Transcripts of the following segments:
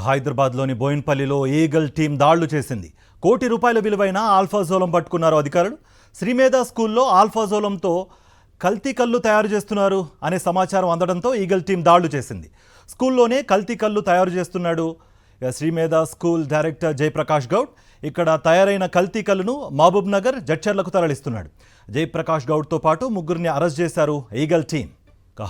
హైదరాబాద్లోని బోయిన్పల్లిలో eagle team దాడులు చేసింది. ₹1 కోటి విలువైన ఆల్ఫాజోలం పట్టుకున్నారు అధికారులు. శ్రీమేధ స్కూల్లో ఆల్ఫాజోలంతో కల్తీ కల్లు తయారు చేస్తున్నారు అనే సమాచారం అందడంతో ఈగల్ టీం దాడులు చేసింది. స్కూల్లోనే కల్తీ కల్లు తయారు చేస్తున్నాడు శ్రీమేధ స్కూల్ డైరెక్టర్ జయప్రకాష్ గౌడ్. ఇక్కడ తయారైన కల్తీ కల్లును మహబూబ్ నగర్, జడ్చర్లకు తరలిస్తున్నాడు. జయప్రకాష్ గౌడ్తో పాటు ముగ్గురిని అరెస్ట్ చేశారు ఈగల్ టీం.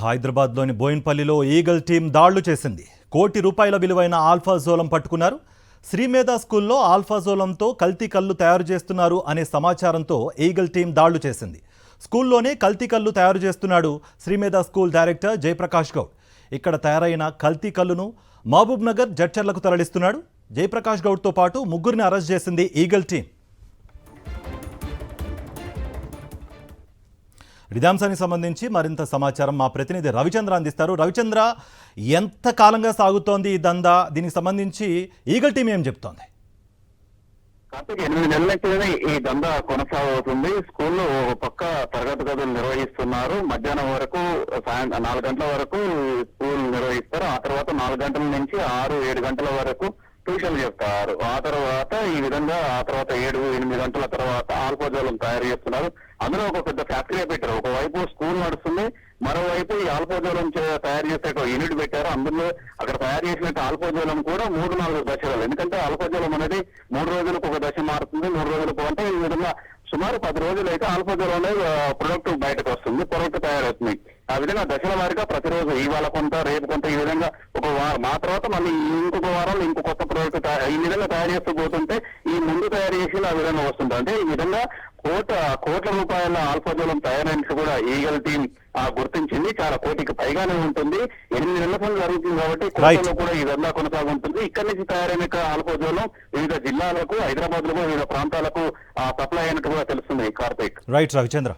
హైదరాబాద్లోని బోయిన్పల్లిలో ఈగల్ టీం దాడులు చేసింది. ₹1 కోటి విలువైన ఆల్ఫాజోలం పట్టుకున్నారు. శ్రీమేధ స్కూల్లో ఆల్ఫాజోలంతో కల్తీ కల్లు తయారు చేస్తున్నారు అనే సమాచారంతో ఈగల్ టీం దాడులు చేసింది. స్కూల్లోనే కల్తీ కల్లు తయారు చేస్తున్నాడు శ్రీమేధ స్కూల్ డైరెక్టర్ జయప్రకాష్ గౌడ్. ఇక్కడ తయారైన కల్తీ కల్లును మహబూబ్ నగర్, జడ్చర్లకు తరలిస్తున్నాడు. జయప్రకాష్ గౌడ్తో పాటు ముగ్గురిని అరెస్ట్ చేసింది ఈగల్ టీం. ఇదాంశానికి సంబంధించి మరింత సమాచారం మా ప్రతినిధి రవిచంద్ర అందిస్తారు. రవిచంద్ర, ఎంత కాలంగా సాగుతోంది ఈ దందా? దీనికి సంబంధించి ఈగల్ టీం ఏం చెప్తోంది? కార్తీక్ 8 నెలల నుండి ఈ దందా కొనసాగుతుంది. స్కూల్లో పక్క తరగతి గదులు నిర్వహిస్తున్నారు. మధ్యాహ్నం వరకు 4 గంటల వరకు స్కూల్ నిర్వహిస్తారు. ఆ తర్వాత 4 గంటల నుంచి 6-7 గంటల వరకు ట్యూషన్లు చెప్తారు. ఆ తర్వాత ఈ విధంగా 7-8 గంటల తర్వాత ఆల్ఫాజోలం తయారు చేస్తున్నారు. అందులో ఒక పెద్ద ఫ్యాక్టరీ పెట్టారు. ఒకవైపు స్కూల్ నడుస్తుంది, మరోవైపు ఈ ఆల్ఫాజోలం తయారు చేసే ఒక యూనిట్ పెట్టారు. అందులో అక్కడ తయారు చేసిన ఆల్ఫాజోలం కూడా 3-4 దశలు. ఎందుకంటే ఆల్ఫాజోలం అనేది 3 రోజులకు ఒక దశ మారుతుంది. 3 రోజులకు అంటే ఈ విధంగా సుమారు 10 రోజులు అయితే ఆల్ఫాజోలం అనేది ప్రొడక్ట్ బయటకు వస్తుంది, ప్రొడక్ట్ తయారవుతుంది. ఆ విధంగా దశల వారిగా ప్రతిరోజు ఇవాళ కొంత, రేపు కొంత, ఈ విధంగా ఒక వారం, ఆ తర్వాత మళ్ళీ ఇంకొక వారంలో ఇంకో కొత్త ప్రొడక్ట్ ఈ విధంగా తయారు చేస్తూ పోతుంటే ఈ ముందు తయారు చేసి ఆ విధంగా వస్తుంది. అంటే ఈ విధంగా కోట్ల రూపాయల ఆల్ఫాజోలం తయారైనట్టు కూడా ఈగల్ టీం గుర్తించింది. చాలా కోటికి పైగానే ఉంటుంది. 8 నెలల పనులు జరుగుతుంది కాబట్టి కోటలో కూడా ఈ దందా కొనసాగుతుంది. ఇక్కడి నుంచి తయారైన ఆల్ఫాజోలం వివిధ జిల్లాలకు, హైదరాబాద్ లో వివిధ ప్రాంతాలకు సప్లై అయినట్టు కూడా తెలుస్తుంది. కార్తీక్, రైట్ రవిచంద్ర.